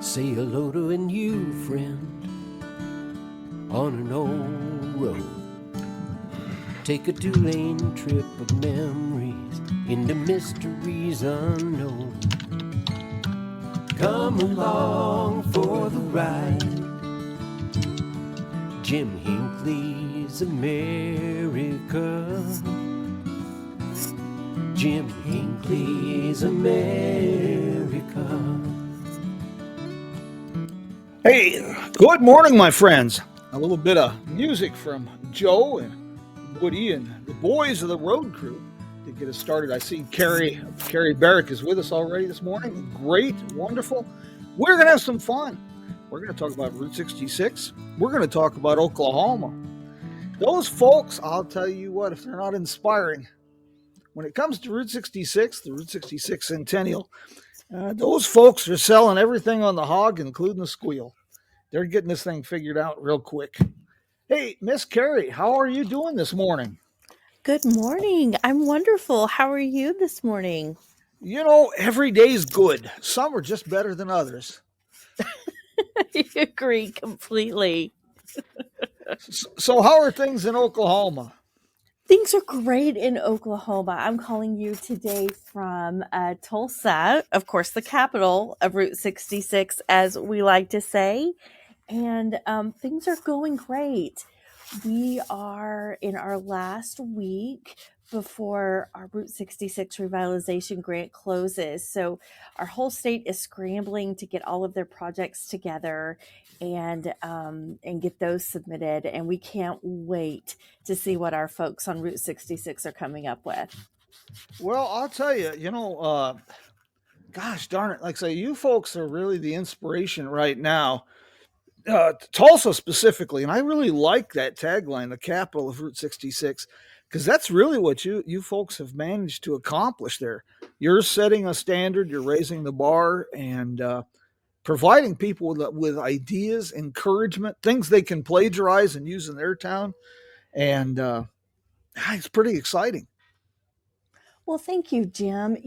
Say hello to a new friend on an old road. Take a two-lane trip of memories into mysteries unknown. Come along for the ride. Jim Hinckley's America. Jim Hinckley's America. Hey, good morning, my friends. A little bit of music from Joe and Woody and the boys of the road crew to get us started. I see Kerry Barrick is with us already this morning. Great, wonderful. We're going to have some fun. We're going to talk about Route 66. We're going to talk about Oklahoma. Those folks, I'll tell you what, if they're not inspiring, when it comes to Route 66, the Route 66 Centennial, those folks are selling everything on the hog, including the squeal. They're getting this thing figured out real quick. Hey, Miss Kerry, how are you doing this morning? Good morning. I'm wonderful. How are you this morning? You know, every day's good. Some are just better than others. I agree completely. So how are things in Oklahoma? Things are great in Oklahoma. I'm calling you today from Tulsa, of course, the capital of Route 66, as we like to say. And things are going great. We are in our last week before our Route 66 revitalization grant closes. So our whole state is scrambling to get all of their projects together and get those submitted. And we can't wait to see what our folks on Route 66 are coming up with. Well, I'll tell you, gosh darn it, like I say, you folks are really the inspiration right now. Tulsa specifically, and I really like that tagline, the capital of Route 66, because that's really what you folks have managed to accomplish there. You're setting a standard, you're raising the bar, and providing people with ideas, encouragement, things they can plagiarize and use in their town, and it's pretty exciting. Well, thank you, Jim.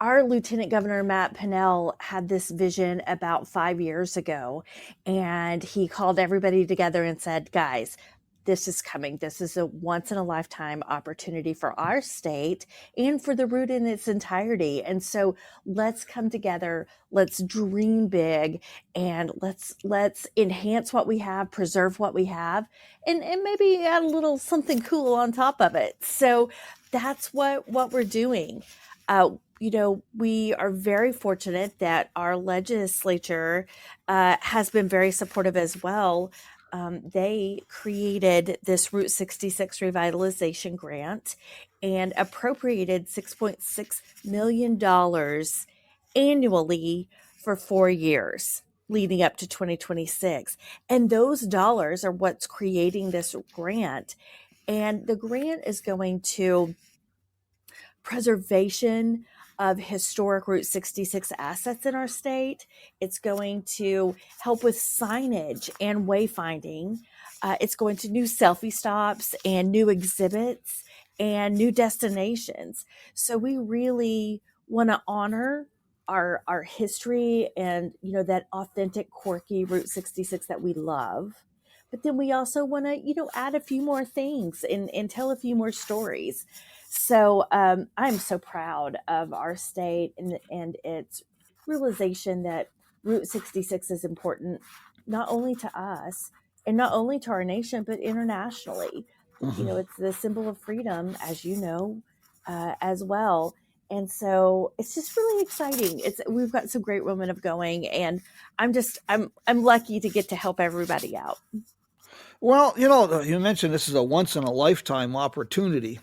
Our Lieutenant Governor Matt Pinnell had this vision about 5 years ago, and he called everybody together and said, guys, this is coming. This is a once in a lifetime opportunity for our state and for the route in its entirety. And so let's come together, let's dream big, and let's enhance what we have, preserve what we have, and maybe add a little something cool on top of it. So that's what we're doing. We are very fortunate that our legislature has been very supportive as well. They created this Route 66 revitalization grant and appropriated $6.6 million annually for 4 years leading up to 2026. And those dollars are what's creating this grant. And the grant is going to preservation of historic Route 66 assets in our state. It's going to help with signage and wayfinding. It's going to new selfie stops and new exhibits and new destinations. So we really want to honor our history and that authentic, quirky Route 66 that we love. But then we also want to add a few more things and tell a few more stories. So I'm so proud of our state and its realization that Route 66 is important not only to us and not only to our nation, but internationally. Mhm. It's the symbol of freedom, as you know, as well. And so it's just really exciting. We've got some great momentum going, and I'm lucky to get to help everybody out. Well, you mentioned this is a once in a lifetime opportunity.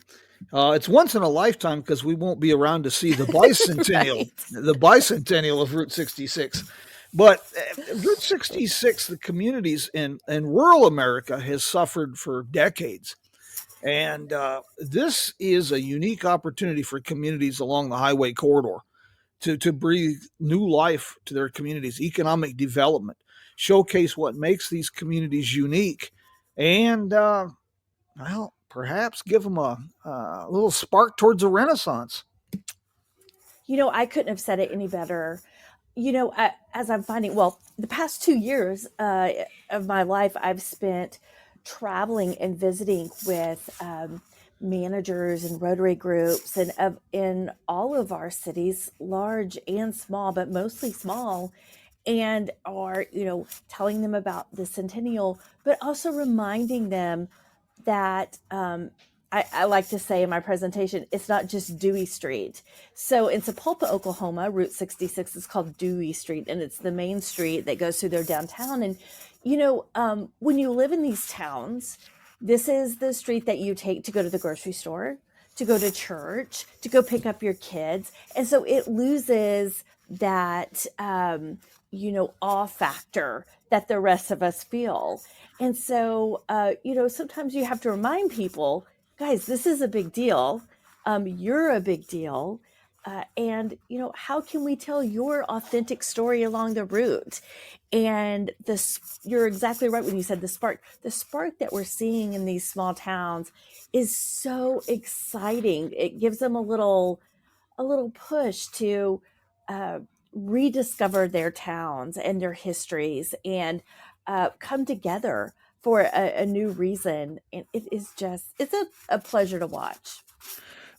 It's once in a lifetime because we won't be around to see the bicentennial, Right. the bicentennial of Route 66. But Route 66, the communities in rural America has suffered for decades. And this is a unique opportunity for communities along the highway corridor to breathe new life to their communities, economic development, showcase what makes these communities unique, and perhaps give them a little spark towards a renaissance. I couldn't have said it any better. As I'm finding, well, the past 2 years of my life, I've spent traveling and visiting with managers and Rotary groups and in all of our cities, large and small, but mostly small, and are telling them about the centennial, but also reminding them that I like to say in my presentation, it's not just Dewey Street. So in Sapulpa, Oklahoma, Route 66 is called Dewey Street, and it's the main street that goes through their downtown. And when you live in these towns, this is the street that you take to go to the grocery store, to go to church, to go pick up your kids, and so it loses that awe factor that the rest of us feel. And so, sometimes you have to remind people, guys, this is a big deal. You're a big deal. And, how can we tell your authentic story along the route? And you're exactly right when you said the spark that we're seeing in these small towns is so exciting. It gives them a little push to rediscover their towns and their histories and come together for a new reason. And it's a pleasure to watch.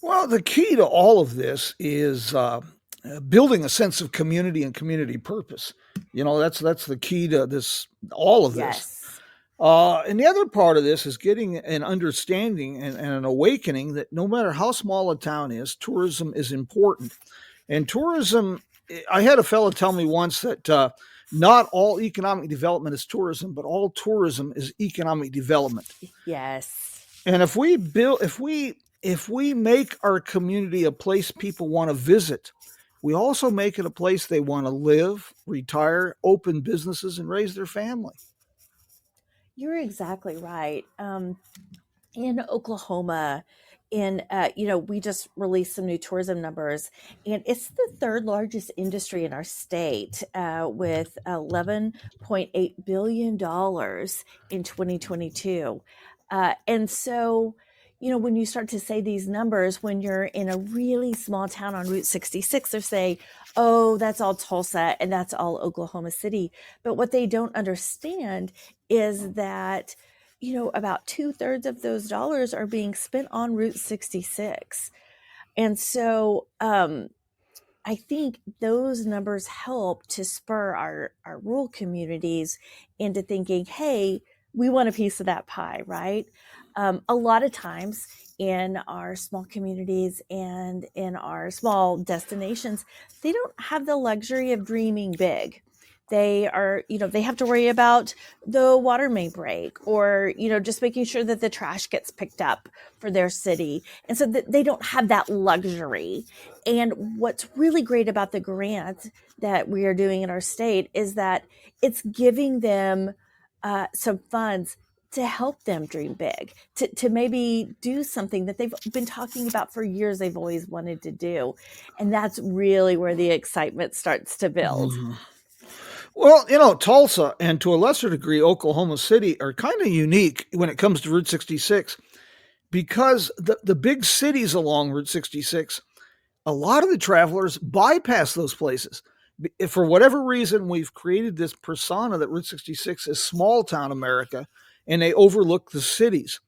Well, the key to all of this is building a sense of community and community purpose. That's the key to all of this. Yes. And the other part of this is getting an understanding and an awakening that no matter how small a town is, tourism is important. And tourism, I had a fellow tell me once that not all economic development is tourism, but all tourism is economic development. Yes. And if we make our community a place people want to visit, we also make it a place they want to live, retire, open businesses, and raise their family. You're exactly right. In Oklahoma, we just released some new tourism numbers, and it's the third largest industry in our state, with $11.8 billion in 2022. And so, when you start to say these numbers, when you're in a really small town on Route 66, they're saying, oh, that's all Tulsa and that's all Oklahoma City. But what they don't understand is that about 2/3 of those dollars are being spent on Route 66. And so I think those numbers help to spur our rural communities into thinking, hey, we want a piece of that pie, right? A lot of times in our small communities and in our small destinations, they don't have the luxury of dreaming big. They have to worry about the water main break, or, just making sure that the trash gets picked up for their city. And so they don't have that luxury. And what's really great about the grant that we are doing in our state is that it's giving them some funds to help them dream big, to maybe do something that they've been talking about for years, they've always wanted to do. And that's really where the excitement starts to build. Mhm. Well, Tulsa and to a lesser degree Oklahoma City are kind of unique when it comes to Route 66 because the big cities along Route 66, a lot of the travelers bypass those places. If for whatever reason, we've created this persona that Route 66 is small town America and they overlook the cities.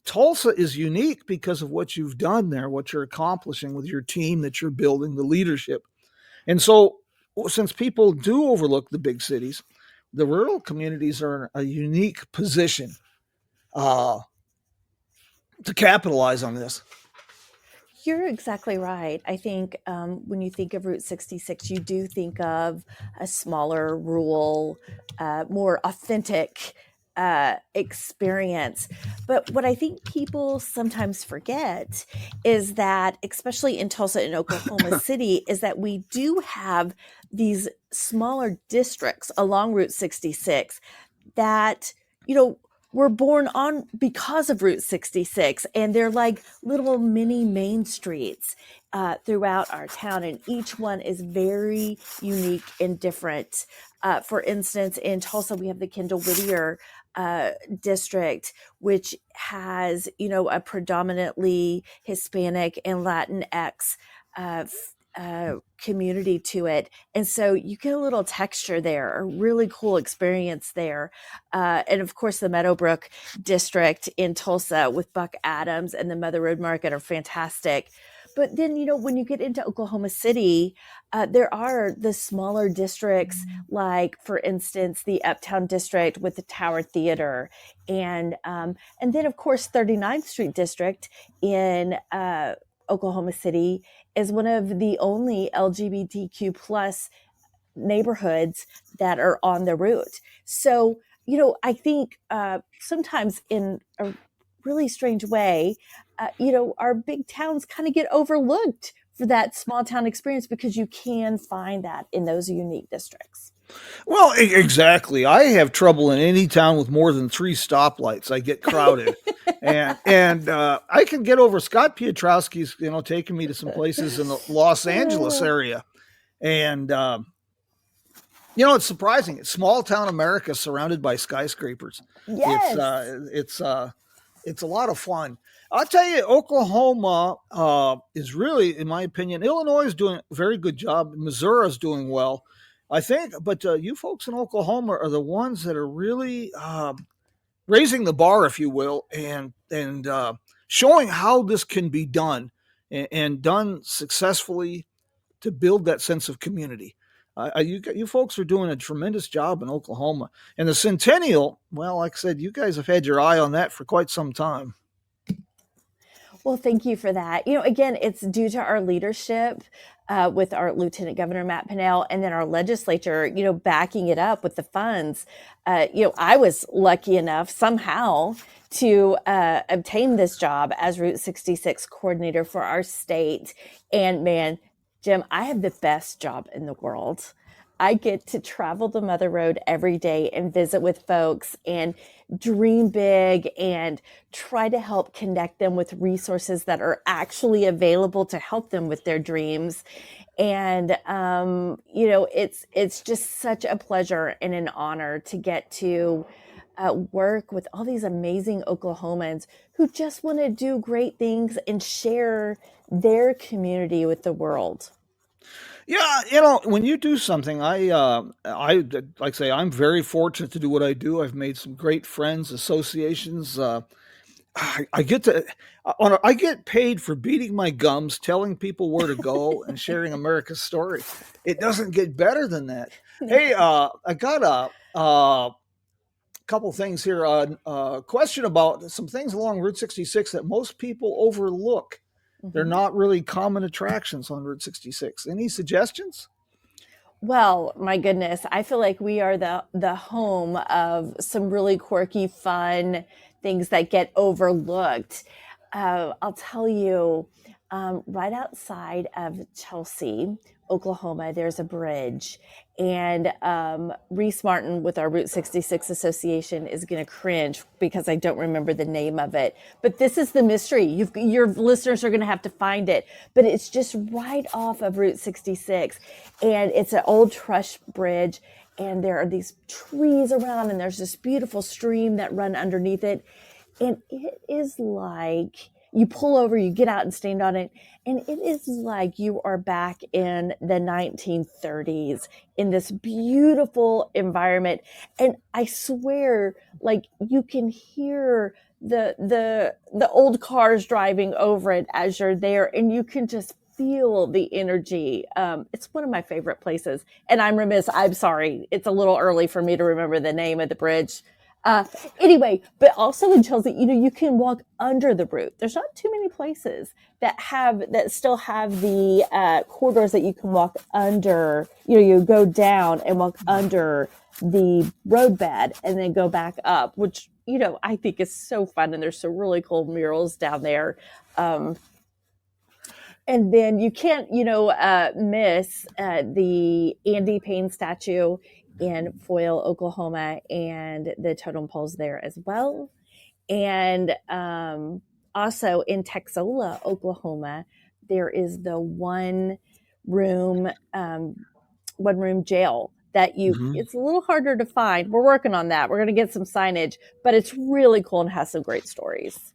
Tulsa is unique because of what you've done there, what you're accomplishing with your team that you're building, the leadership. And so, since people do overlook the big cities, the rural communities are in a unique position uh, to capitalize on this. You're exactly right. I think when you think of Route 66, you do think of a smaller, rural, more authentic experience. But what I think people sometimes forget is that, especially in Tulsa and Oklahoma City, is that we do have these smaller districts along Route 66 that, were born on because of Route 66, and they're like little mini main streets throughout our town, and each one is very unique and different. For instance, in Tulsa, we have the Kendall Whittier district, which has a predominantly Hispanic and Latinx community to it. And so you get a little texture there, a really cool experience there. And of course, the Meadowbrook district in Tulsa with Buck Adams and the Mother Road Market are fantastic. But then, when you get into Oklahoma City, there are the smaller districts, like, for instance, the Uptown District with the Tower Theater. And then, of course, 39th Street District in Oklahoma City is one of the only LGBTQ plus neighborhoods that are on the route. So, I think sometimes in a really strange way, our big towns kind of get overlooked for that small town experience because you can find that in those unique districts. Well, exactly. I have trouble in any town with more than 3 stoplights. I get crowded, and I can get over. Scott Piotrowski's, taking me to some places in the Los Angeles area, and it's surprising. It's small town America surrounded by skyscrapers. Yes. It's a lot of fun. I'll tell you, Oklahoma is really, in my opinion, Illinois is doing a very good job. Missouri is doing well, I think. But you folks in Oklahoma are the ones that are really raising the bar, if you will, and showing how this can be done and done successfully to build that sense of community. You folks are doing a tremendous job in Oklahoma. And the Centennial, well, like I said, you guys have had your eye on that for quite some time. Well, thank you for that. Again, it's due to our leadership with our Lieutenant Governor Matt Pinnell, and then our legislature, backing it up with the funds. I was lucky enough somehow to obtain this job as Route 66 coordinator for our state. And man, Jim, I have the best job in the world. I get to travel the Mother Road every day and visit with folks and dream big and try to help connect them with resources that are actually available to help them with their dreams. And, it's just such a pleasure and an honor to get to work with all these amazing Oklahomans who just want to do great things and share their community with the world. Yeah, when you do something, like I say, I'm very fortunate to do what I do. I've made some great friends, associations. I get to, I get paid for beating my gums, telling people where to go, and sharing America's story. It doesn't get better than that. Hey, I got a couple things here. Question about some things along Route 66 that most people overlook. They're not really common attractions on Route 66. Any suggestions? Well, my goodness, I feel like we are the home of some really quirky, fun things that get overlooked. I'll tell you, right outside of Chelsea, Oklahoma, there's a bridge, and Reese Martin with our Route 66 Association is going to cringe because I don't remember the name of it. But this is the mystery. Your listeners are going to have to find it. But it's just right off of Route 66, and it's an old truss bridge, and there are these trees around, and there's this beautiful stream that run underneath it. And it is like you pull over, you get out and stand on it, and it is like you are back in the 1930s in this beautiful environment. And I swear, like, you can hear the old cars driving over it as you're there, and you can just feel the energy. It's one of my favorite places. And I'm remiss. I'm sorry. It's a little early for me to remember the name of the bridge. Anyway, but also in Chelsea, you can walk under the route. There's not too many places that still have the corridors that you can walk under. You go down and walk under the roadbed and then go back up, which I think is so fun. And there's some really cool murals down there. And then you can't, miss the Andy Payne statue in Foyle, Oklahoma, and the totem poles there as well. And also in Texola, Oklahoma, there is the one room jail that it's a little harder to find. We're working on that. We're going to get some signage, but it's really cool and has some great stories.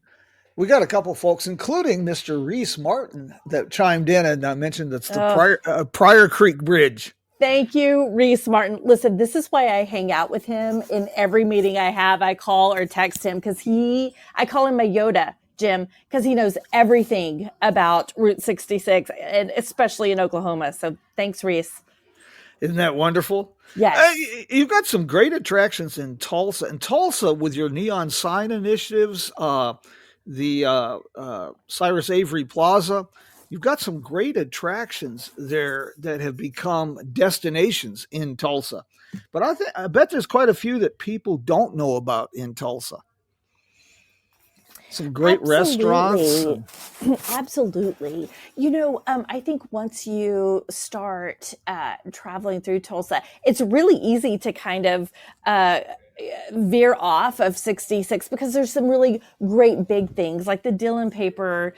We got a couple folks, including Mr. Reese Martin, that chimed in and mentioned that's the Pryor Creek Bridge. Thank you, Reese Martin. Listen, this is why I hang out with him in every meeting I have. I call or text him because I call him my Yoda, Jim, because he knows everything about Route 66, and especially in Oklahoma. So thanks, Reese. Isn't that wonderful? Yes. You've got some great attractions in Tulsa. And Tulsa, with your neon sign initiatives, the Cyrus Avery Plaza, you've got some great attractions there that have become destinations in Tulsa. But I bet there's quite a few that people don't know about in Tulsa. Some great restaurants. Absolutely. I think once you start traveling through Tulsa, it's really easy to kind of veer off of 66 because there's some really great big things like the Dillon Paper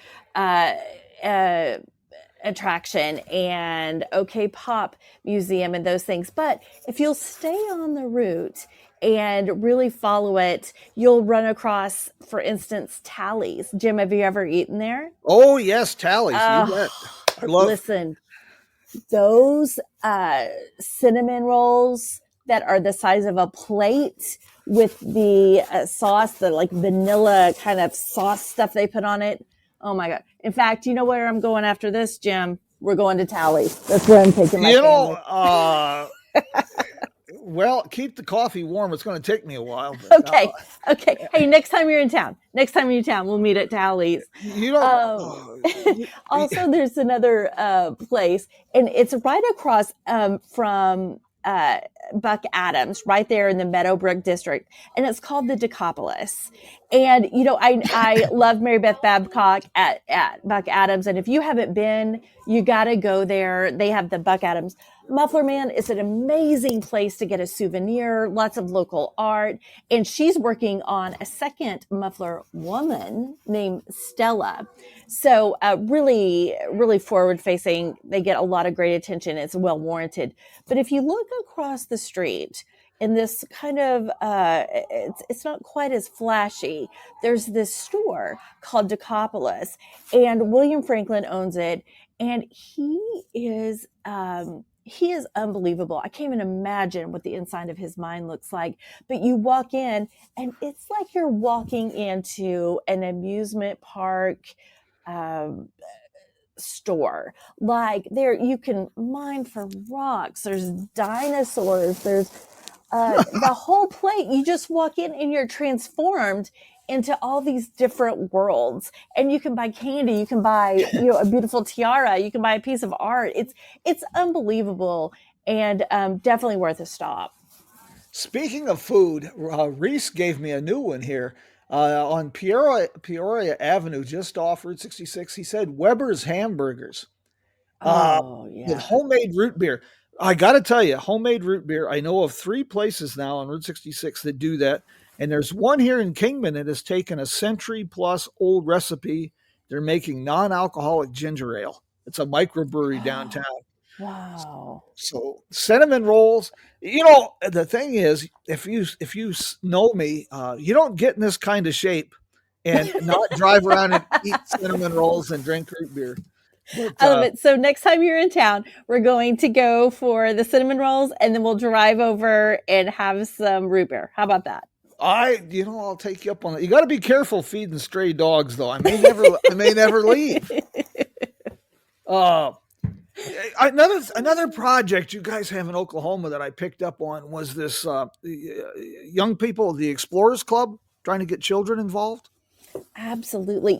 attraction and OK Pop Museum and those things. But if you'll stay on the route and really follow it, you'll run across, for instance, Tallies. Jim, have you ever eaten there? Oh, yes, Tallies. You bet. I love. Listen, those cinnamon rolls that are the size of a plate with the sauce, the like vanilla kind of sauce stuff they put on it. Oh my God. In fact, you know where I'm going after this, Jim? We're going to Tallies. That's where I'm taking my family. Well, keep the coffee warm. It's going to take me a while. But, okay. Hey, next time you're in town, we'll meet at Tallies. Also, there's another place, and it's right across from Buck Adams, right there in the Meadowbrook district, and it's called the Decapolis. And I love Mary Beth Babcock at Buck Adams, and if you haven't been, you got to go there. They have the Buck Adams Muffler Man. Is an amazing place to get a souvenir, lots of local art, and she's working on a second muffler woman named Stella. So really, really forward facing. They get a lot of great attention. It's well warranted. But if you look across the street in this kind of, it's not quite as flashy. There's this store called Decapolis, and William Franklin owns it. And he is unbelievable. I can't even imagine what the inside of his mind looks like. But you walk in, and it's like you're walking into an amusement park store. Like there, you can mine for rocks. There's dinosaurs. There's the whole plate. You just walk in, and you're transformed into all these different worlds, and you can buy candy, you can buy a beautiful tiara, you can buy a piece of art. It's unbelievable, and definitely worth a stop. Speaking of food, Reese gave me a new one here on Peoria Avenue, just off Route 66. He said Weber's Hamburgers. With homemade root beer. I got to tell you, homemade root beer. I know of 3 places now on Route 66 that do that. And there's one here in Kingman that has taken a century-plus old recipe. They're making non-alcoholic ginger ale. It's a microbrewery downtown. Wow. So cinnamon rolls. The thing is, if you know me, you don't get in this kind of shape and not drive around and eat cinnamon rolls and drink root beer. But, I love it. So next time you're in town, we're going to go for the cinnamon rolls, and then we'll drive over and have some root beer. How about that? I'll take you up on it. You got to be careful feeding stray dogs, though. I may never leave. Another project you guys have in Oklahoma that I picked up on was this young people, the Explorers Club, trying to get children involved. Absolutely.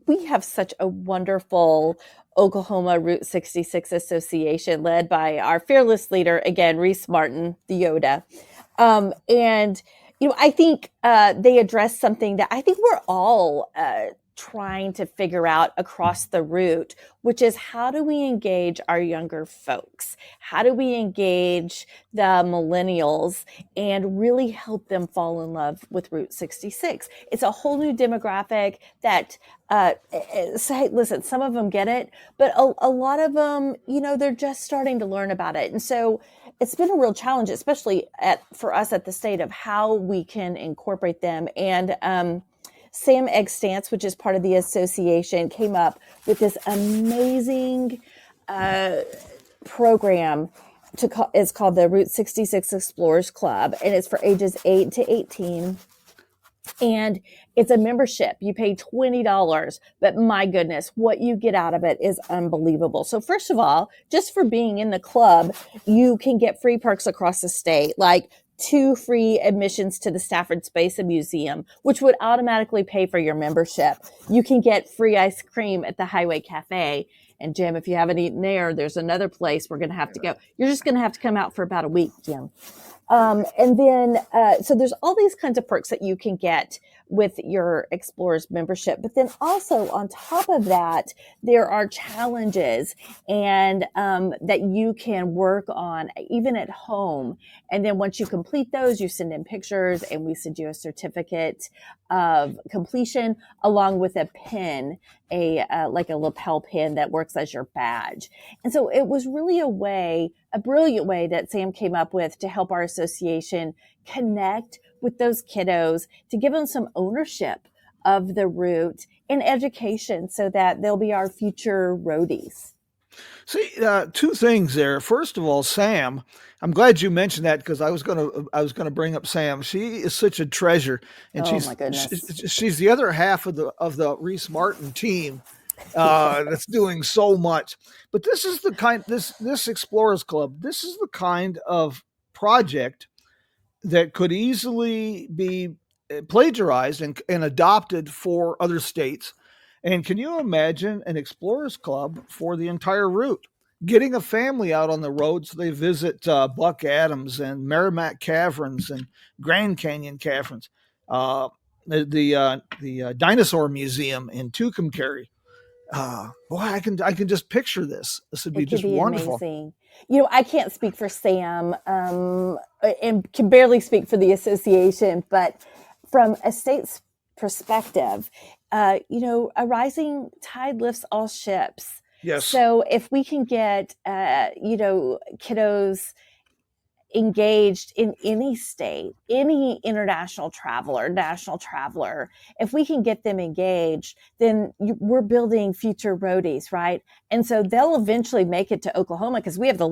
We have such a wonderful Oklahoma Route 66 Association led by our fearless leader, again, Reese Martin, the Yoda. And I think they address something that I think we're all trying to figure out across the route, which is how do we engage our younger folks? How do we engage the millennials and really help them fall in love with Route 66? It's a whole new demographic that, listen, some of them get it, but a lot of them, they're just starting to learn about it. And so it's been a real challenge, especially for us at the state, of how we can incorporate them. And Sam Eggstance, which is part of the association, came up with this amazing program it's called the Route 66 Explorers Club, and it's for ages 8 to 18. And it's a membership. You pay $20, but my goodness, what you get out of it is unbelievable. So first of all, just for being in the club, you can get free perks across the state, like 2 free admissions to the Stafford Space Museum, which would automatically pay for your membership. You can get free ice cream at the Highway Cafe. And Jim, if you haven't eaten there, there's another place we're going to have to go. You're just going to have to come out for about a week, Jim. And then, so there's all these kinds of perks that you can get with your Explorers membership. But then also on top of that, there are challenges and that you can work on even at home. And then once you complete those, you send in pictures and we send you a certificate of completion along with a pin, like a lapel pin that works as your badge. And so it was really a brilliant way that Sam came up with to help our association connect with those kiddos, to give them some ownership of the route and education so that they'll be our future roadies. See, 2 things there. First of all, Sam, I'm glad you mentioned that because I was gonna bring up Sam. She is such a treasure, and Oh my goodness. she's the other half of the Reese Martin team that's doing so much. But this is the kind this Explorers Club. This is the kind of project that could easily be plagiarized and adopted for other states. And can you imagine an Explorers Club for the entire route? Getting a family out on the road so they visit Buck Adams and Merrimack Caverns and Grand Canyon Caverns, the Dinosaur Museum in Tucumcari. Boy, I can just picture this. This would be just wonderful. Amazing. I can't speak for Sam and can barely speak for the association, but from a state's perspective, a rising tide lifts all ships. Yes. So if we can get, kiddos engaged in any state, any international traveler, national traveler, if we can get them engaged, then we're building future roadies, right? And so they'll eventually make it to Oklahoma because we have the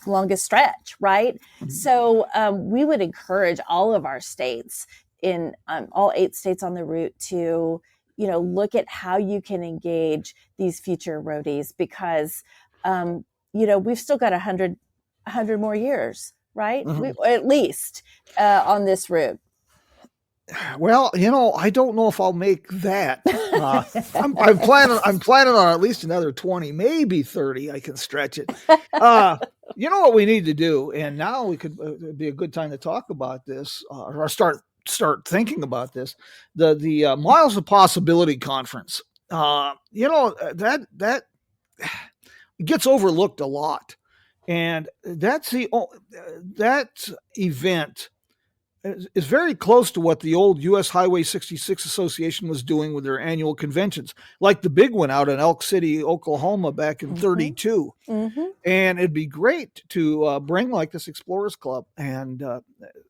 longest stretch, right? Mm-hmm. So we would encourage all of our states in all 8 states on the route to, look at how you can engage these future roadies because, we've still got 100 more years, right? Mm-hmm. At least on this route. Well, I don't know if I'll make that. I'm planning on at least another 20, maybe 30. I can stretch it. You know what we need to do, and now we could be a good time to talk about this or start thinking about this. The Miles of Possibility Conference. That gets overlooked a lot. And that event is very close to what the old U.S. Highway 66 Association was doing with their annual conventions, like the big one out in Elk City, Oklahoma back in 32. Mm-hmm. And it'd be great to bring like this Explorers Club and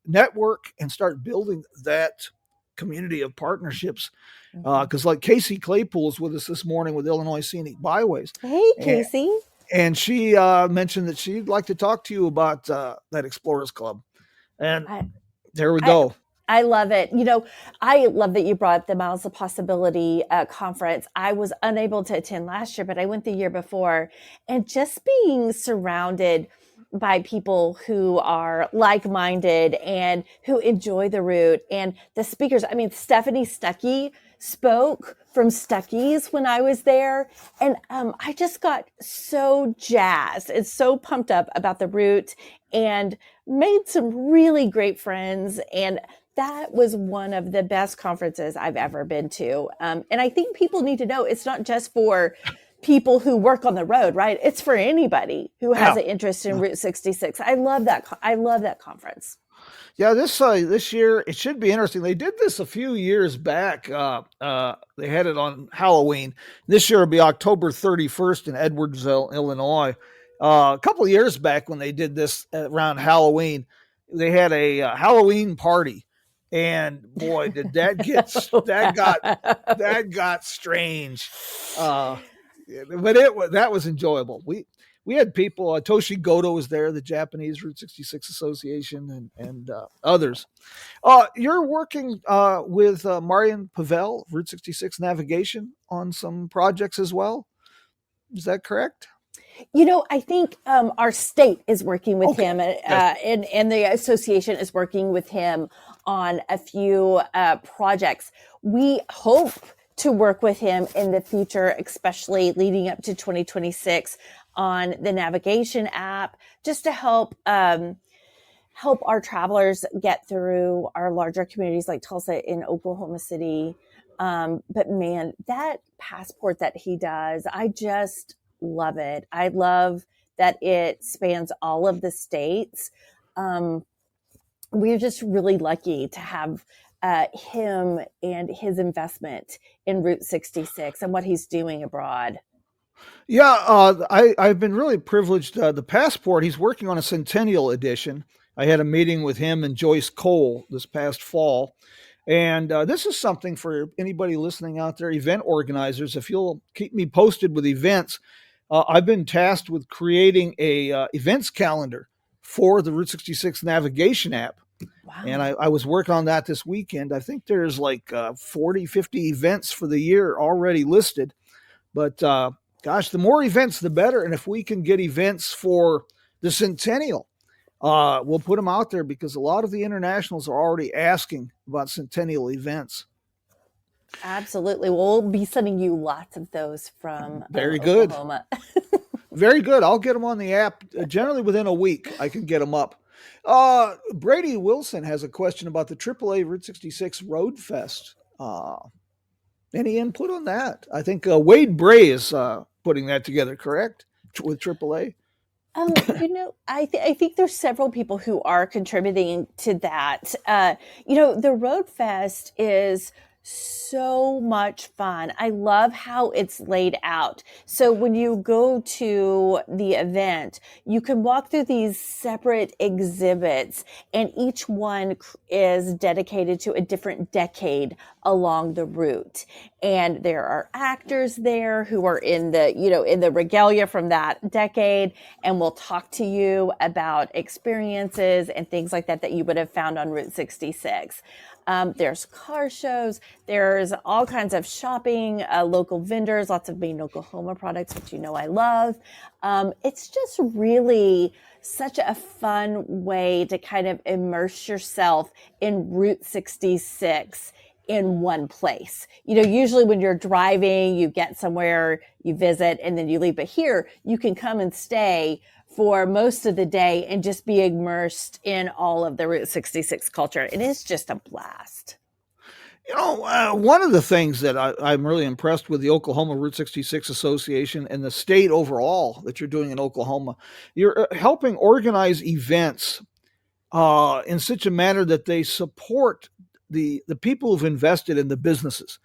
network and start building that community of partnerships. Because like Casey Claypool's with us this morning with Illinois Scenic Byways. Hey, Casey. And she mentioned that she'd like to talk to you about that Explorers Club. And there we go. I love it. I love that you brought up the Miles of Possibility conference. I was unable to attend last year, but I went the year before. And just being surrounded by people who are like-minded and who enjoy the route. And the speakers, Stephanie Stuckey spoke from Stuckey's when I was there. And I just got so jazzed and so pumped up about the route and made some really great friends. And that was one of the best conferences I've ever been to. And I think people need to know it's not just for people who work on the road, right? It's for anybody who has an interest in Route 66. I love that. I love that conference. Yeah, this year it should be interesting. They did this a few years back. They had it on Halloween. This year it'll be October 31st in Edwardsville, Illinois. A couple of years back when they did this around Halloween, they had a Halloween party. And boy, did that that got strange. But that was enjoyable. We had people. Toshi Goto was there, the Japanese Route 66 Association, and others. You're working with Marian Pavel, Route 66 Navigation, on some projects as well. Is that correct? I think our state is working with him, and the association is working with him on a few projects. We hope to work with him in the future, especially leading up to 2026, on the navigation app, just to help our travelers get through our larger communities like Tulsa in Oklahoma City. But man, that passport that he does, I just love it. I love that it spans all of the states. We're just really lucky to have him and his investment in Route 66 and what he's doing abroad. Yeah, I've been really privileged. The passport, he's working on a centennial edition. I had a meeting with him and Joyce Cole this past fall. And this is something for anybody listening out there, event organizers. If you'll keep me posted with events, I've been tasked with creating a events calendar for the Route 66 navigation app. Wow. And I was working on that this weekend. I think there's like 40, 50 events for the year already listed. But gosh, the more events, the better. And if we can get events for the centennial, we'll put them out there because a lot of the internationals are already asking about centennial events. Absolutely. We'll be sending you lots of those from Very good. Oklahoma. Very good. I'll get them on the app. Generally within a week, I can get them up. Brady Wilson has a question about the AAA Route 66 Road Fest. Any input on that? I think Wade Bray is putting that together, correct? With AAA? I think there's several people who are contributing to that. The Road Fest is so much fun. I love how it's laid out. So when you go to the event, you can walk through these separate exhibits, and each one is dedicated to a different decade along the route. And there are actors there who are in the regalia from that decade, and will talk to you about experiences and things like that you would have found on Route 66. There's car shows. There's all kinds of shopping, local vendors, lots of Made in Oklahoma products, which I love. It's just really such a fun way to kind of immerse yourself in Route 66 in one place. Usually when you're driving, you get somewhere, you visit, and then you leave. But here, you can come and stay for most of the day and just be immersed in all of the Route 66 culture. It is just a blast. One of the things that I'm really impressed with the Oklahoma Route 66 Association and the state overall that you're doing in Oklahoma, you're helping organize events in such a manner that they support the people who've invested in the businesses.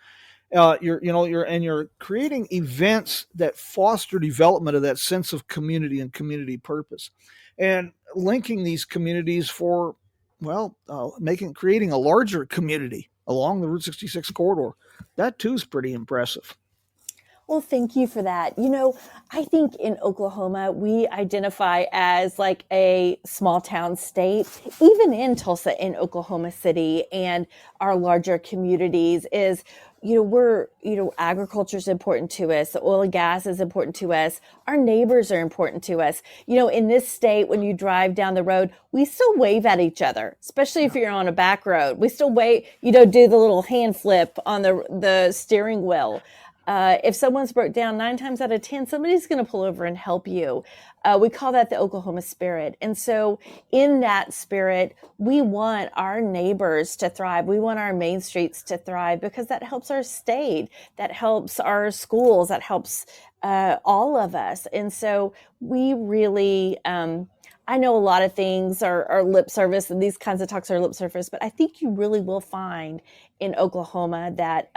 You're creating events that foster development of that sense of community and community purpose, and linking these communities for, creating a larger community along the Route 66 corridor. That too is pretty impressive. Well, thank you for that. I think in Oklahoma, we identify as like a small town state, even in Tulsa, in Oklahoma City, and our larger communities is, agriculture is important to us. Oil and gas is important to us. Our neighbors are important to us. In this state, when you drive down the road, we still wave at each other, especially if you're on a back road. We still wave, do the little hand flip on the steering wheel. If someone's broke down, 9 times out of 10, somebody's going to pull over and help you. We call that the Oklahoma spirit. And so in that spirit, we want our neighbors to thrive. We want our main streets to thrive because that helps our state, that helps our schools, that helps all of us. And so we really, I know a lot of things are lip service, and these kinds of talks are lip service, but I think you really will find in Oklahoma that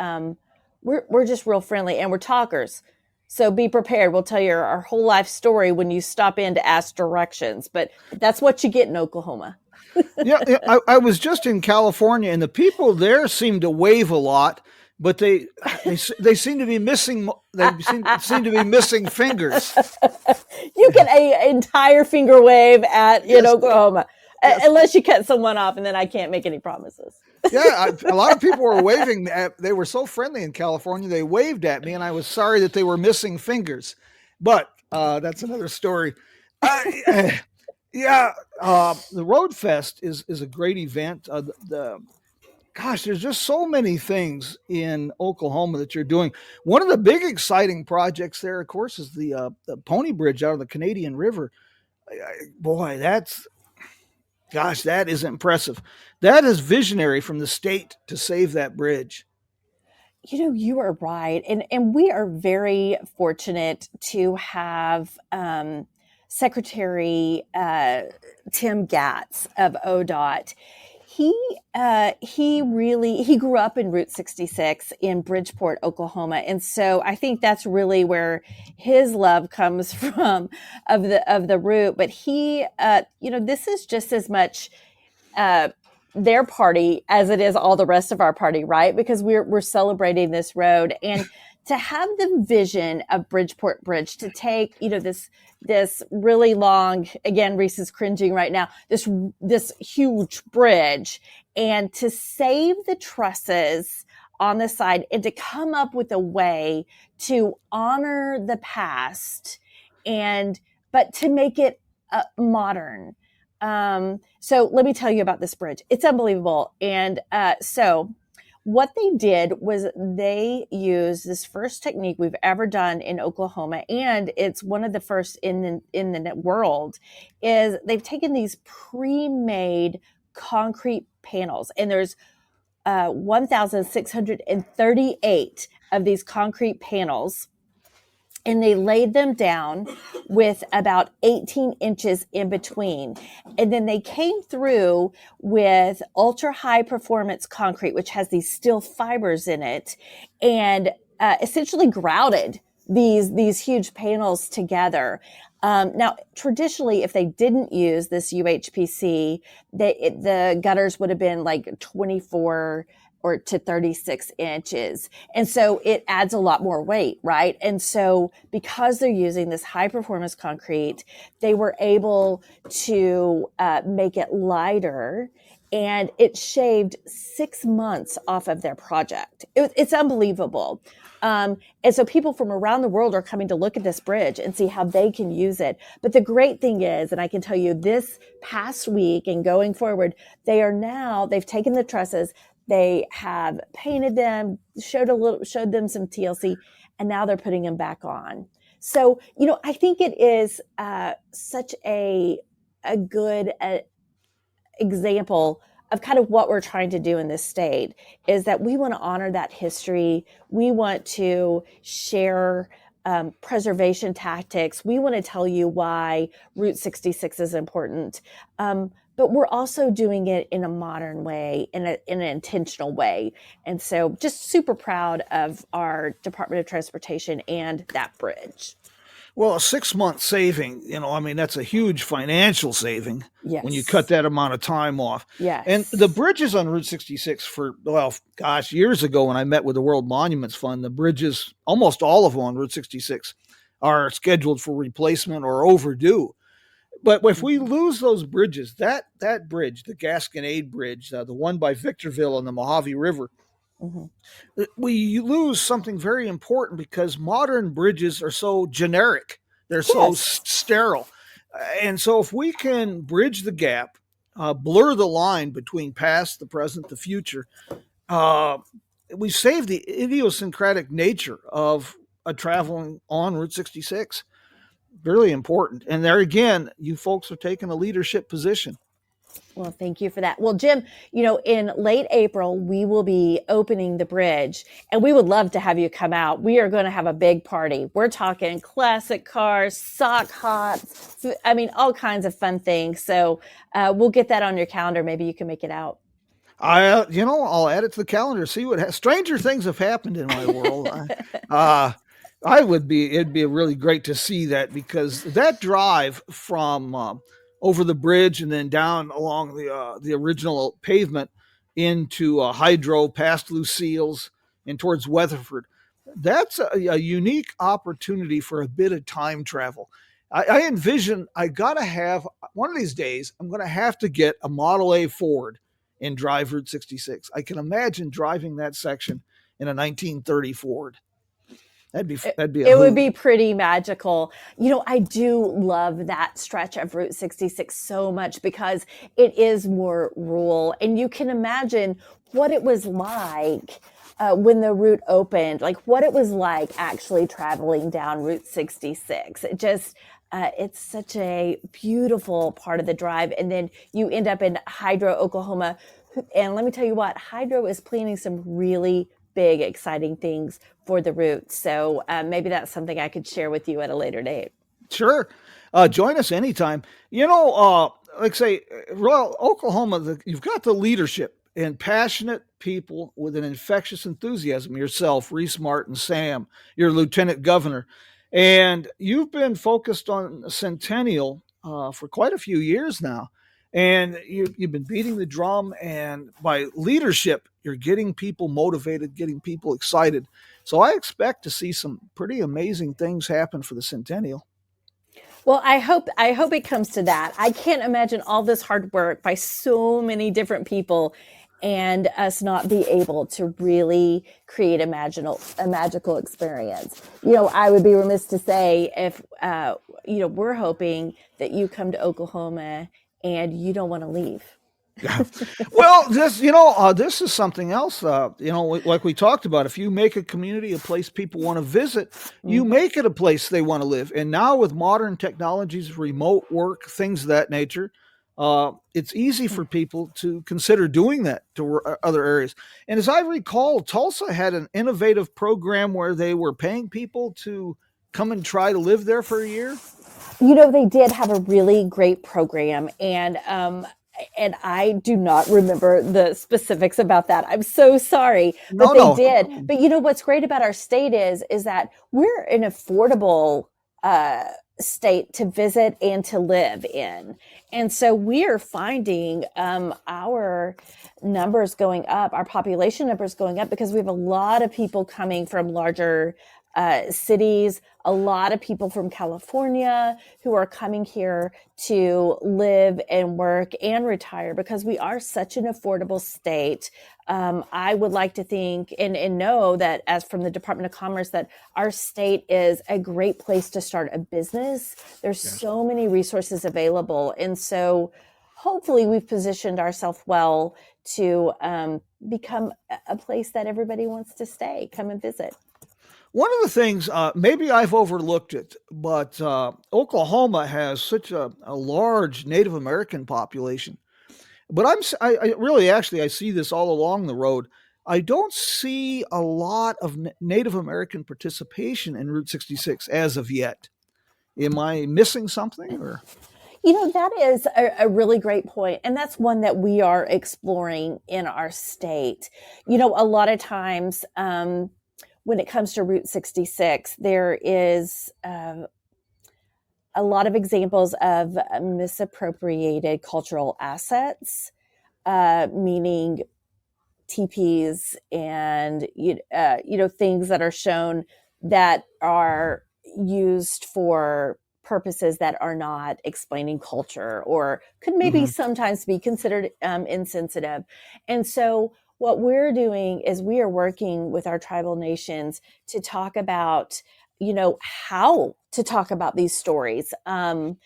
we're just real friendly, and we're talkers. So be prepared. We'll tell you our whole life story when you stop in to ask directions, but that's what you get in Oklahoma. Yeah, yeah, I was just in California, and the people there seem to wave a lot, but they seem to be missing seem to be missing fingers. You get a entire finger wave in Yes, Oklahoma, yes, unless you cut someone off, and then I can't make any promises. yeah. A lot of people were waving. They were so friendly in California. They waved at me, and I was sorry that they were missing fingers. But that's another story. Yeah, the Road Fest is a great event. Gosh, there's just so many things in Oklahoma that you're doing. One of the big exciting projects there, of course, is the Pony Bridge out of the Canadian River. Boy, that is impressive. That is visionary from the state to save that bridge. You are right, and we are very fortunate to have Secretary Tim Gatz of ODOT. He grew up in Route 66 in Bridgeport, Oklahoma, and so I think that's really where his love comes from of the route. But this is just as much their party as it is all the rest of our party, right? Because we're celebrating this road, and to have the vision of Bridgeport Bridge to take this really long, again, Reese is cringing right now, this huge bridge, and to save the trusses on the side and to come up with a way to honor the past but to make it modern. So let me tell you about this bridge. It's unbelievable. And so what they did was they used this first technique we've ever done in Oklahoma, and it's one of the first in the world, is they've taken these pre-made concrete panels, and there's 1,638 of these concrete panels, and they laid them down with about 18 inches in between. And then they came through with ultra high performance concrete, which has these steel fibers in it, and essentially grouted these huge panels together. Now, traditionally, if they didn't use this UHPC, the gutters would have been like 24 or to 36 inches. And so it adds a lot more weight, right? And so because they're using this high performance concrete, they were able to make it lighter, and it shaved 6 months off of their project. It's unbelievable. And so people from around the world are coming to look at this bridge and see how they can use it. But the great thing is, and I can tell you this past week and going forward, they've taken the trusses, they have painted them, showed them some TLC, and now they're putting them back on. So, I think it is such a good example of kind of what we're trying to do in this state, is that we want to honor that history. We want to share preservation tactics. We want to tell you why Route 66 is important. But we're also doing it in a modern way, in an intentional way. And so just super proud of our Department of Transportation and that bridge. Well, a 6 month saving, that's a huge financial saving. Yes. When you cut that amount of time off. Yes. And the bridges on Route 66 years ago when I met with the World Monuments Fund, the bridges, almost all of them on Route 66 are scheduled for replacement or overdue. But if we lose those bridges, that bridge, the Gasconade Bridge, the one by Victorville on the Mojave River, we lose something very important, because modern bridges are so generic. They're so sterile. And so if we can bridge the gap, blur the line between past, the present, the future, we save the idiosyncratic nature of traveling on Route 66. Really important. And there again, you folks are taking a leadership position. Well, thank you for that. Well, Jim, in late April, we will be opening the bridge, and we would love to have you come out. We are going to have a big party. We're talking classic cars, sock hops, all kinds of fun things. So we'll get that on your calendar. Maybe you can make it out. I'll add it to the calendar. See what stranger things have happened in my world. It'd be really great to see that, because that drive from over the bridge and then down along the original pavement into Hydro, past Lucille's, and towards Weatherford. That's a unique opportunity for a bit of time travel. I envision I gotta have one of these days. I'm gonna have to get a Model A Ford and drive Route 66. I can imagine driving that section in a 1930 Ford. That'd be a It would hoot. be pretty magical. I do love that stretch of Route 66 so much because it is more rural. And you can imagine what it was like when the route opened, like what it was like actually traveling down Route 66. It's such a beautiful part of the drive. And then you end up in Hydro, Oklahoma. And let me tell you what, Hydro is planning some really big, exciting things for the route. So maybe that's something I could share with you at a later date. Sure. Join us anytime. Like say, Royal Oklahoma, you've got the leadership and passionate people with an infectious enthusiasm. Yourself, Reese Martin, Sam, your lieutenant governor. And you've been focused on Centennial for quite a few years now. And you've been beating the drum, and by leadership, you're getting people motivated, getting people excited. So I expect to see some pretty amazing things happen for the Centennial. Well, I hope it comes to that. I can't imagine all this hard work by so many different people and us not be able to really create a magical experience. I would be remiss to say if we're hoping that you come to Oklahoma and you don't want to leave. Well, this is something else. Like we talked about, if you make a community a place people want to visit, you Mhm. make it a place they want to live. And now with modern technologies, remote work, things of that nature, it's easy for people to consider doing that to other areas. And as I recall, Tulsa had an innovative program where they were paying people to come and try to live there for a year. They did have a really great program, and I do not remember the specifics about that. I'm so sorry, but No, they no. did. But what's great about our state is that we're an affordable uh, state to visit and to live in, and so we are finding our numbers going up, our population numbers going up because we have a lot of people coming from larger cities, a lot of people from California who are coming here to live and work and retire because we are such an affordable state. I would like to think and know that as from the Department of Commerce that our state is a great place to start a business. There's so many resources available. And so hopefully we've positioned ourselves well to become a place that everybody wants to stay, come and visit. One of the things, maybe I've overlooked it, but Oklahoma has such a large Native American population. But I really actually I see this all along the road. I don't see a lot of Native American participation in Route 66 as of yet. Am I missing something? Or That is a really great point. And that's one that we are exploring in our state. A lot of times when it comes to Route 66, there is a lot of examples of misappropriated cultural assets, meaning teepees and things that are shown that are used for purposes that are not explaining culture or could maybe Mhm. sometimes be considered insensitive. And so what we're doing is we are working with our tribal nations to talk about how to talk about these stories, and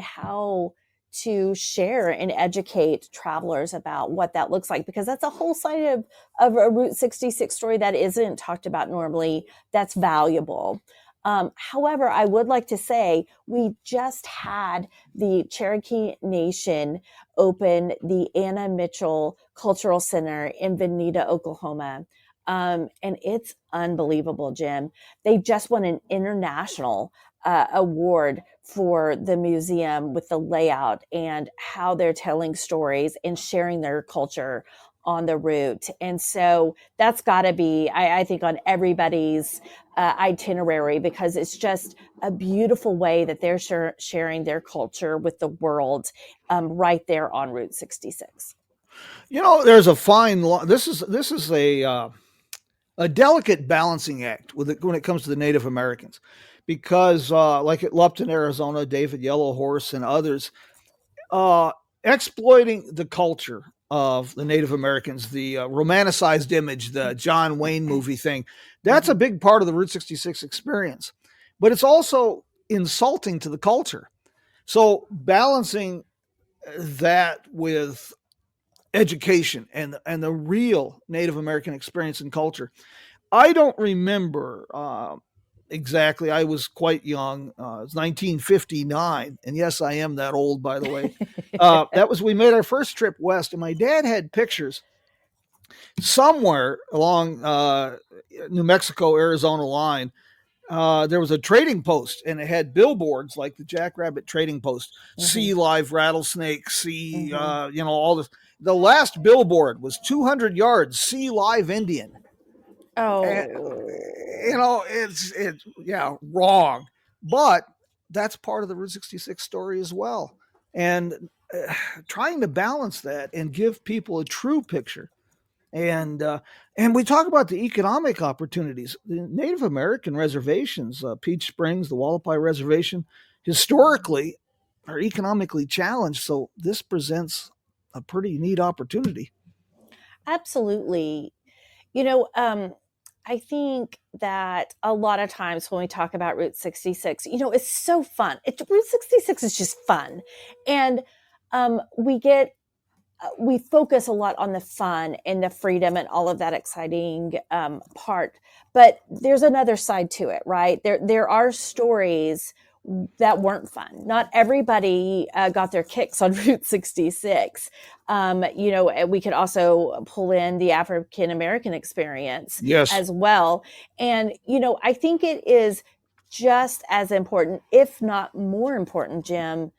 how to share and educate travelers about what that looks like, because that's a whole side of a Route 66 story that isn't talked about normally, that's valuable. However, I would like to say we just had the Cherokee Nation open the Anna Mitchell Cultural Center in Veneta, Oklahoma. And it's unbelievable, Jim. They just won an international award for the museum with the layout and how they're telling stories and sharing their culture on the route. And so that's got to be, I think, on everybody's itinerary, because it's just a beautiful way that they're sharing their culture with the world right there on Route 66. There's a fine line. This is a delicate balancing act when it comes to the Native Americans, because like at Lupton, Arizona, David Yellow Horse and others, uh, exploiting the culture of the Native Americans, the romanticized image, the John Wayne movie thing, that's a big part of the Route 66 experience. But it's also insulting to the culture. So balancing that with education and the real Native American experience and culture. I don't remember exactly. I was quite young. It was 1959, and yes, I am that old, by the way. We made our first trip west, and my dad had pictures somewhere along New Mexico Arizona line. There was a trading post, and it had billboards like the Jackrabbit Trading Post. See live rattlesnake. See, all this. The last billboard was 200 yards. See live Indian. And, Oh, it's wrong, but that's part of the Route 66 story as well. And trying to balance that and give people a true picture. And we talk about the economic opportunities. The Native American reservations, Peach Springs, the Wallapai Reservation, historically are economically challenged. So this presents a pretty neat opportunity. absolutely. I think that a lot of times when we talk about Route 66, it's so fun. Route 66 is just fun. And we focus a lot on the fun and the freedom and all of that exciting part. But there's another side to it, right? There are stories that weren't fun. Not everybody got their kicks on Route 66. We could also pull in the African American experience Yes, as well. And, I think it is just as important, if not more important, Jim,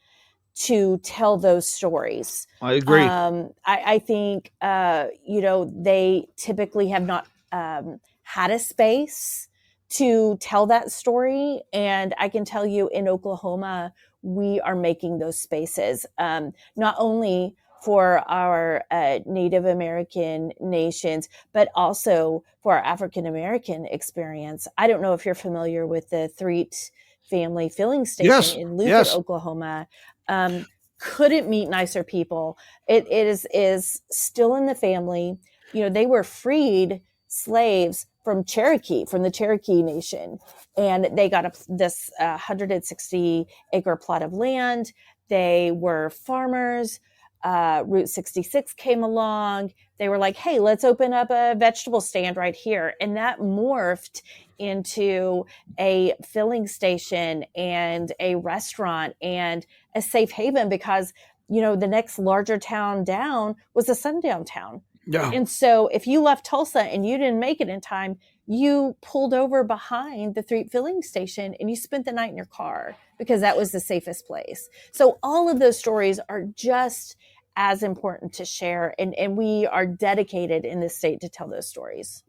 to tell those stories. I agree. I think, they typically have not had a space to tell that story. And I can tell you in Oklahoma, we are making those spaces, not only for our Native American nations, but also for our African American experience. I don't know if you're familiar with the Threet Family Filling Station Yes, in Luther, yes. Oklahoma. Um, couldn't meet nicer people. It is still in the family. They were freed slaves from the Cherokee Nation, and they got this 160-acre plot of land. They were farmers. Route 66 came along. They were like, hey, let's open up a vegetable stand right here. And that morphed into a filling station and a restaurant and a safe haven, because, the next larger town down was a sundown town. Yeah. And so if you left Tulsa and you didn't make it in time, you pulled over behind the Threet filling station and you spent the night in your car because that was the safest place. So all of those stories are just as important to share. And we are dedicated in this state to tell those stories.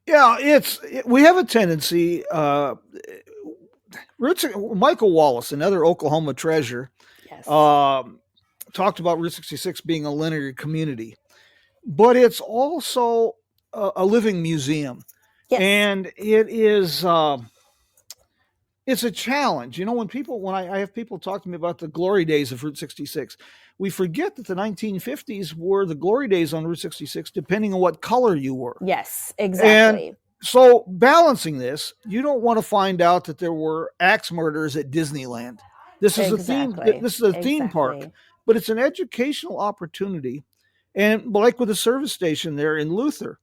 Yeah, we have a tendency. Michael Wallace, another Oklahoma treasure, Yes. talked about Route 66 being a linear community, but it's also a living museum, Yes. and it's a challenge. When I have people talk to me about the glory days of Route 66, we forget that the 1950s were the glory days on Route 66, depending on what color you were. Yes, exactly. And so balancing this, you don't want to find out that there were axe murders at Disneyland. This is Exactly. This is a theme park, Exactly. but it's an educational opportunity. And like with the service station there in Luther,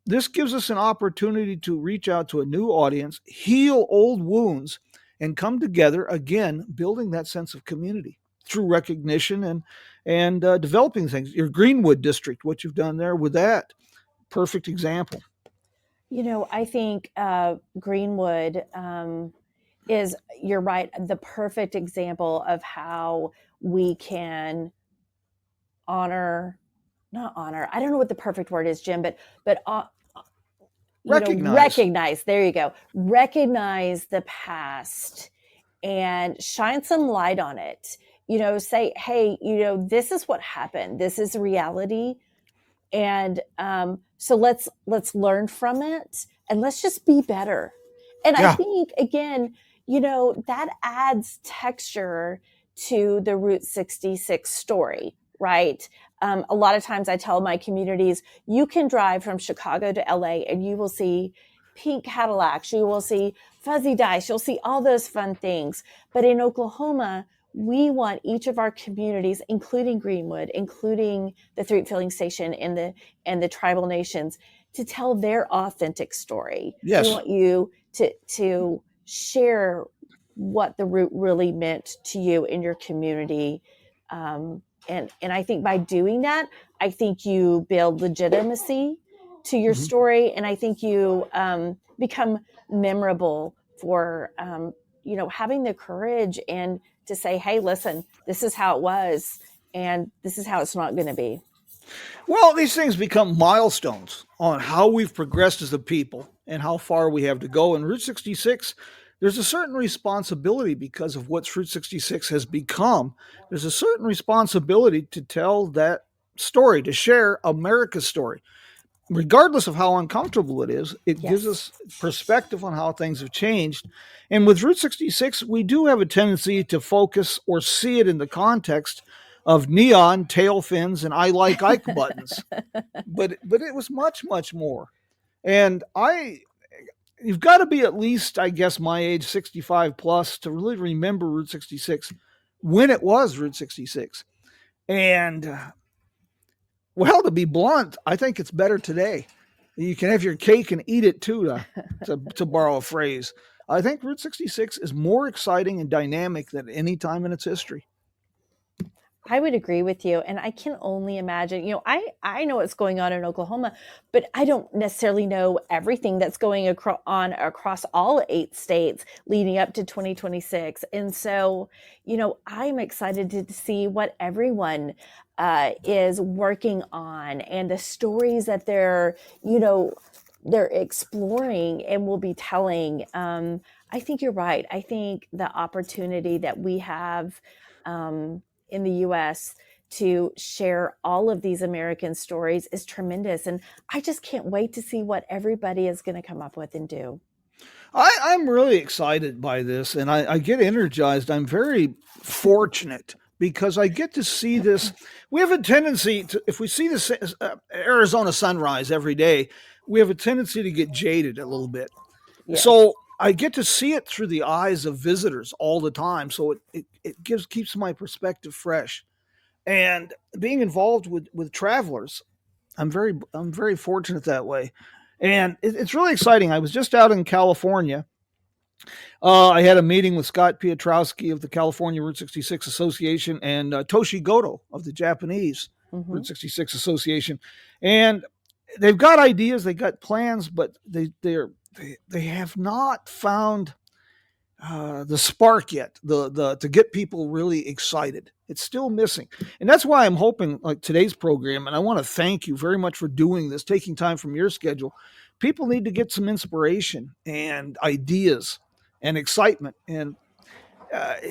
this gives us an opportunity to reach out to a new audience, heal old wounds, and come together again, building that sense of community through recognition and developing things. Your Greenwood district, what you've done there with that, perfect example. I think Greenwood is, you're right, the perfect example of how we can honor not honor. I don't know what the perfect word is, Jim, but recognize. There you go. Recognize the past and shine some light on it. Say, hey, this is what happened. This is reality. And so let's learn from it, and let's just be better. And I think, again, that adds texture to the Route 66 story, right? A lot of times I tell my communities, you can drive from Chicago to LA and you will see pink Cadillacs, you will see fuzzy dice, you'll see all those fun things. But in Oklahoma, we want each of our communities, including Greenwood, including the Threep Filling Station and the tribal nations, to tell their authentic story. Yes. We want you to share what the route really meant to you in your community. And I think by doing that, I think you build legitimacy to your story, and I think you become memorable for having the courage and to say, hey, listen, this is how it was, and this is how it's not going to be. Well, these things become milestones on how we've progressed as a people and how far we have to go. And Route 66, there's a certain responsibility because of what Route 66 has become. There's a certain responsibility to tell that story, to share America's story. Regardless of how uncomfortable it is, it gives us perspective on how things have changed. And with Route 66, we do have a tendency to focus or see it in the context of neon, tail fins, and I like Ike buttons. But it was much, much more. And you've got to be at least, I guess, my age, 65 plus, to really remember Route 66 when it was Route 66. And well, to be blunt, I think it's better today. You can have your cake and eat it too, to borrow a phrase. I think Route 66 is more exciting and dynamic than any time in its history. I would agree with you. And I can only imagine, I know what's going on in Oklahoma, but I don't necessarily know everything that's going across all 8 states leading up to 2026. And so, I'm excited to see what everyone is working on and the stories that they're exploring and will be telling. I think you're right. I think the opportunity that we have in the U.S. to share all of these American stories is tremendous. And I just can't wait to see what everybody is going to come up with and do. I'm really excited by this, and I get energized. I'm very fortunate because I get to see this. We have a tendency to, if we see this Arizona sunrise every day, we have a tendency to get jaded a little bit. Yes. So I get to see it through the eyes of visitors all the time. So it keeps my perspective fresh. And being involved with travelers, I'm very fortunate that way. And it's really exciting. I was just out in California. I had a meeting with Scott Piotrowski of the California Route 66 Association and Toshi Goto of the Japanese Route 66 Association. And they've got ideas, they got plans, but they have not found the spark yet, the to get people really excited. It's still missing. And that's why I'm hoping, like today's program, and I want to thank you very much for doing this, taking time from your schedule. People need to get some inspiration and ideas and excitement. And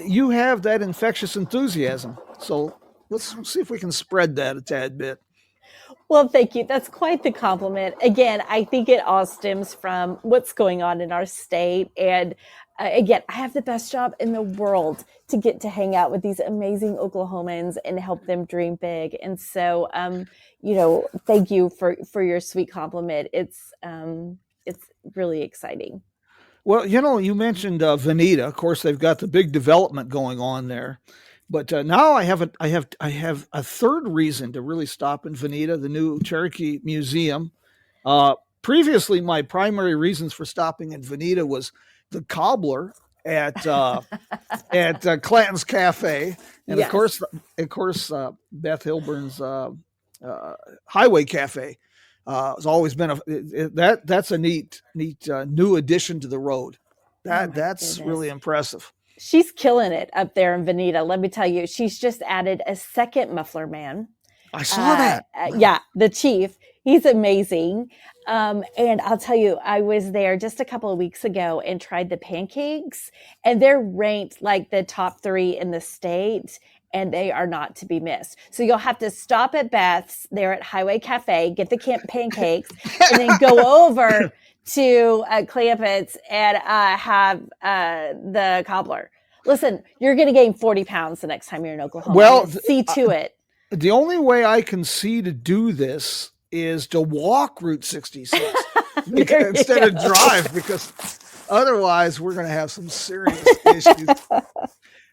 you have that infectious enthusiasm. So let's see if we can spread that a tad bit. Well, thank you. That's quite the compliment. Again, I think it all stems from what's going on in our state. And again, I have the best job in the world to get to hang out with these amazing Oklahomans and help them dream big. And so, thank you for your sweet compliment. It's really exciting. Well, you mentioned Veneta. Of course, they've got the big development going on there. But now I have a third reason to really stop in Veneta, the new Cherokee Museum. Previously, my primary reasons for stopping in Veneta was the cobbler at Clanton's Cafe, and yes. of course, Beth Hilburn's Highway Cafe. Has always been that's a neat new addition to the road. That's really impressive. She's killing it up there in Veneta. Let me tell you, she's just added a second muffler man. I saw that. Yeah, the chief. He's amazing. And I'll tell you, I was there just a couple of weeks ago and tried the pancakes, and they're ranked like the top 3 in the state, and they are not to be missed. So you'll have to stop at Beth's there at Highway Cafe, get the pancakes, and then go over to Cleopa's and have the cobbler. Listen, you're going to gain 40 pounds the next time you're in Oklahoma. Well, see to it. The only way I can see to do this is to walk Route 66 instead of drive, because otherwise we're going to have some serious issues.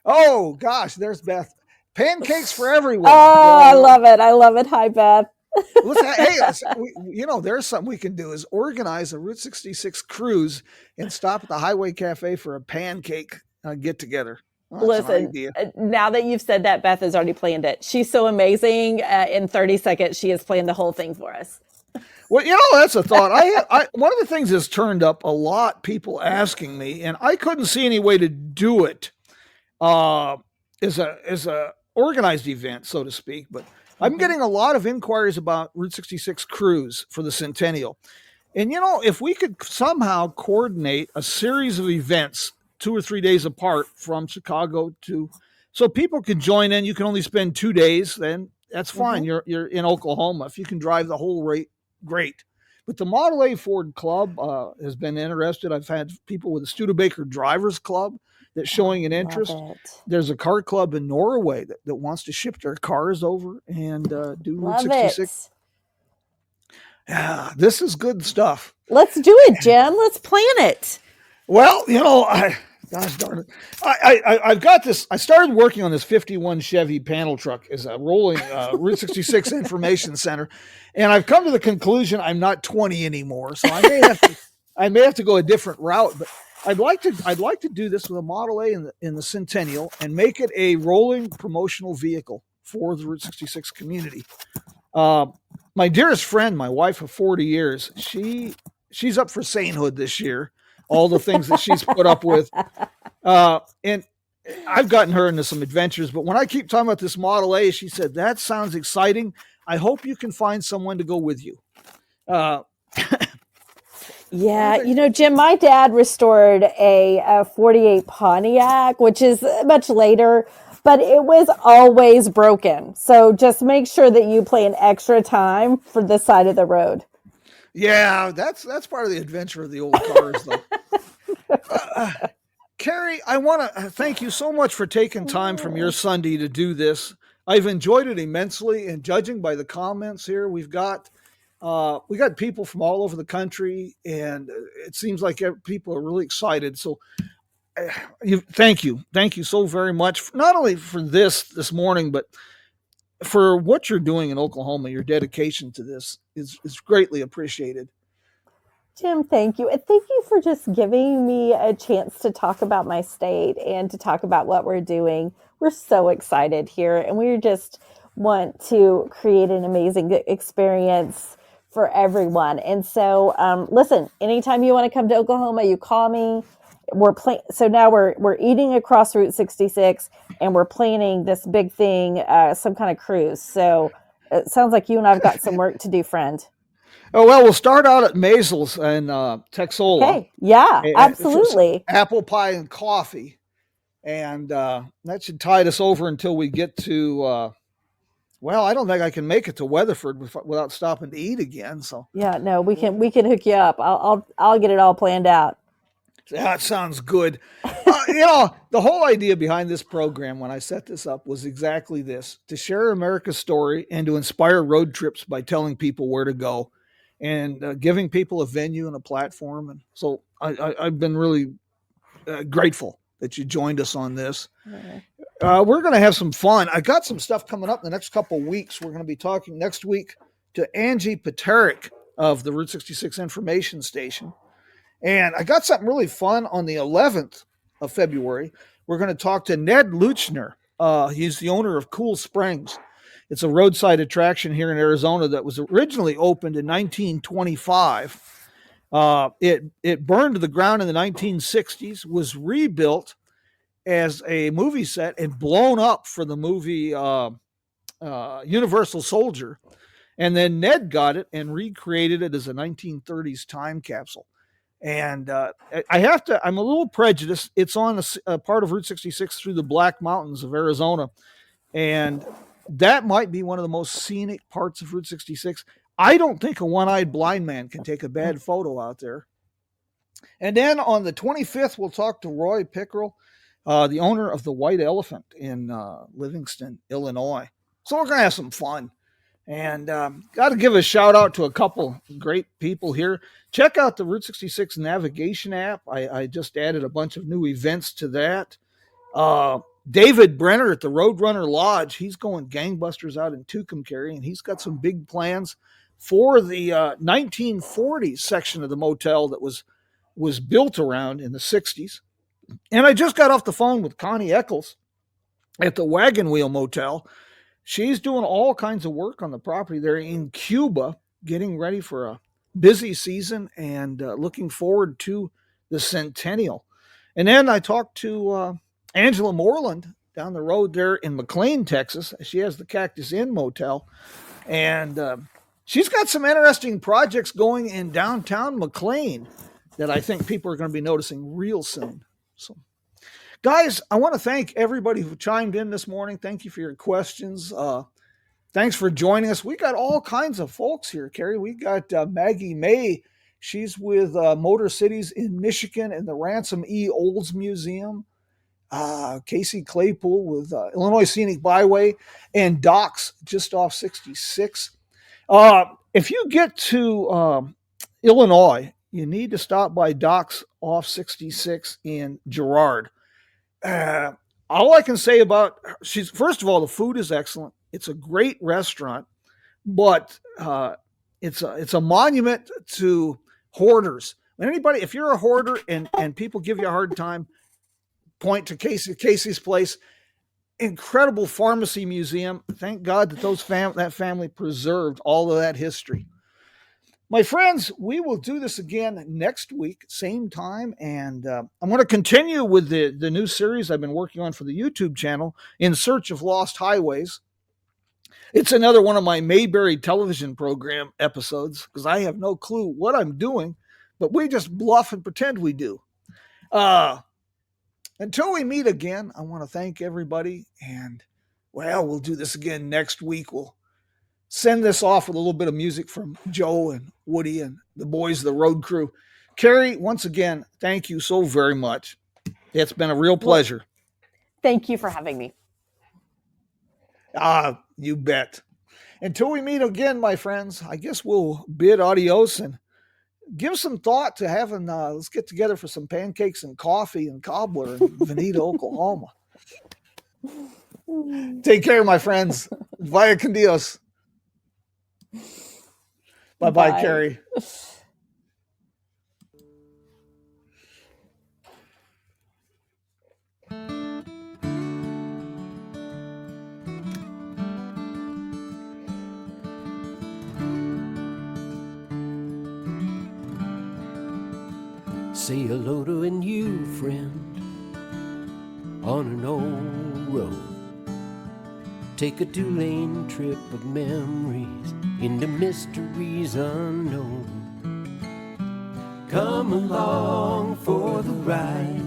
Oh, gosh, there's Beth. Pancakes for everyone. Oh, I love it. I love it. Hi, Beth. There's something we can do is organize a Route 66 cruise and stop at the Highway Cafe for a pancake get together. Listen, now that you've said that, Beth has already planned it. She's so amazing. In 30 seconds, she has planned the whole thing for us. Well, that's a thought. One of the things that's turned up a lot, people asking me, and I couldn't see any way to do it is a organized event, so to speak. But I'm getting a lot of inquiries about Route 66 cruise for the Centennial. And, if we could somehow coordinate a series of events 2 or 3 days apart from Chicago so people can join in. You can only spend 2 days, then that's fine. You're in Oklahoma. If you can drive the whole rate, great. But the Model A Ford Club has been interested. I've had people with the Studebaker Drivers Club that's showing an interest. There's a car club in Norway that wants to ship their cars over and do Route 66. Yeah, this is good stuff. Let's do it, Jim. Let's plan it. Well, gosh darn it. I've got this. I started working on this 51 Chevy panel truck as a rolling Route 66 information center. And I've come to the conclusion I'm not 20 anymore. So I may have to go a different route, but I'd like to do this with a Model A in the Centennial and make it a rolling promotional vehicle for the Route 66 community. My dearest friend, my wife of 40 years, she's up for sainthood this year. All the things that she's put up with. And I've gotten her into some adventures, but when I keep talking about this Model A, she said, that sounds exciting. I hope you can find someone to go with you. Yeah. Jim, my dad restored a 48 Pontiac, which is much later, but it was always broken. So just make sure that you plan extra time for the side of the road. Yeah, that's part of the adventure of the old cars, though. Kerry, I want to thank you so much for taking time from your Sunday to do this. I've enjoyed it immensely, and judging by the comments here, we got people from all over the country, and it seems like people are really excited. So, thank you so very much, not only for this morning, but for what you're doing in Oklahoma. Your dedication to this is greatly appreciated. Jim, thank you. And thank you for just giving me a chance to talk about my state and to talk about what we're doing. We're so excited here, and we just want to create an amazing experience for everyone. And so, listen, anytime you want to come to Oklahoma, you call me. So now we're eating across Route 66, and we're planning this big thing, some kind of cruise. So it sounds like you and I've got some work to do, friend. Oh, well, we'll start out at Maisels and Texola. Okay, yeah, absolutely. Apple pie and coffee. And that should tide us over until we get to, I don't think I can make it to Weatherford without stopping to eat again. So yeah, no, we can hook you up. I'll get it all planned out. That sounds good. The whole idea behind this program when I set this up was exactly this: to share America's story and to inspire road trips by telling people where to go and giving people a venue and a platform. And so I've been really grateful that you joined us on this. We're going to have some fun. I got some stuff coming up in the next couple of weeks. We're going to be talking next week to Angie Paterick of the Route 66 Information Station. And I got something really fun on the 11th of February. We're going to talk to Ned Luchner. He's the owner of Cool Springs. It's a roadside attraction here in Arizona that was originally opened in 1925. It burned to the ground in the 1960s, was rebuilt as a movie set and blown up for the movie Universal Soldier. And then Ned got it and recreated it as a 1930s time capsule. And I'm a little prejudiced. It's on a part of Route 66 through the Black Mountains of Arizona. And that might be one of the most scenic parts of Route 66. I don't think a one-eyed blind man can take a bad photo out there. And then on the 25th, we'll talk to Roy Pickerel, the owner of the White Elephant in Livingston, Illinois. So we're going to have some fun. And got to give a shout out to a couple great people here. Check out the Route 66 navigation app. I just added a bunch of new events to that. David Brenner at the Roadrunner Lodge, he's going gangbusters out in Tucumcari, and he's got some big plans for the 1940s section of the motel that was built around in the 60s. And I just got off the phone with Connie Eccles at the Wagon Wheel Motel. She's doing all kinds of work on the property there in Cuba, getting ready for a busy season and looking forward to the centennial. And then I talked to Angela Moreland down the road there in McLean, Texas. She has the Cactus Inn Motel. And she's got some interesting projects going in downtown McLean that I think people are going to be noticing real soon. So, guys, I want to thank everybody who chimed in this morning. Thank you for your questions. Thanks for joining us. We got all kinds of folks here, Kerry. We got Maggie May. She's with Motor Cities in Michigan and the Ransom E. Olds Museum. Casey Claypool with Illinois Scenic Byway and Docks just off 66. If you get to Illinois, you need to stop by Docks off 66 in Girard. All I can say about first of all, the food is excellent. It's a great restaurant, but it's a monument to hoarders. If you're a hoarder and people give you a hard time, point to Casey's place. Incredible pharmacy museum. Thank God that that family preserved all of that history. My friends, we will do this again next week, same time, and I'm going to continue with the new series I've been working on for the YouTube channel, In Search of Lost Highways. It's another one of my Mayberry television program episodes because I have no clue what I'm doing, but we just bluff and pretend we do. Until we meet again, I want to thank everybody, and, we'll do this again next week. We'll send this off with a little bit of music from Joe and Woody and the boys of the road crew. Kerry, once again, thank you so very much. It's been a real pleasure. Thank you for having me. You bet. Until we meet again, my friends, I guess we'll bid adios and give some thought to having, let's get together for some pancakes and coffee and cobbler in Veneta, Oklahoma. Take care, my friends. Vaya con Dios. Bye-bye, Kerry. Say hello to a new friend on an old road. Take a 2-lane trip of memories into mysteries unknown. Come along for the ride.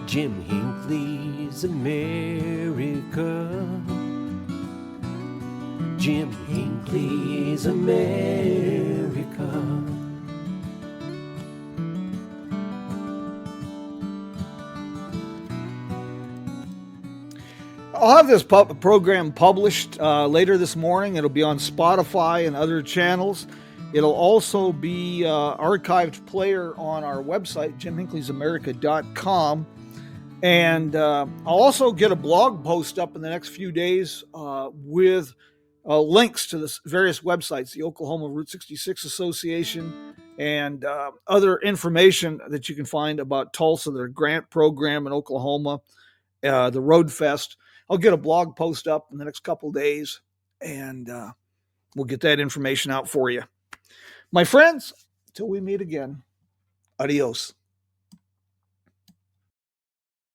Jim Hinckley's America. Jim Hinckley's America. I'll have this program published later this morning. It'll be on Spotify and other channels. It'll also be archived player on our website, jimhinkleysamerica.com. And I'll also get a blog post up in the next few days with links to the various websites, the Oklahoma Route 66 Association, and other information that you can find about Tulsa, their grant program in Oklahoma, the Road Fest. I'll get a blog post up in the next couple days, and we'll get that information out for you. My friends, until we meet again, adios.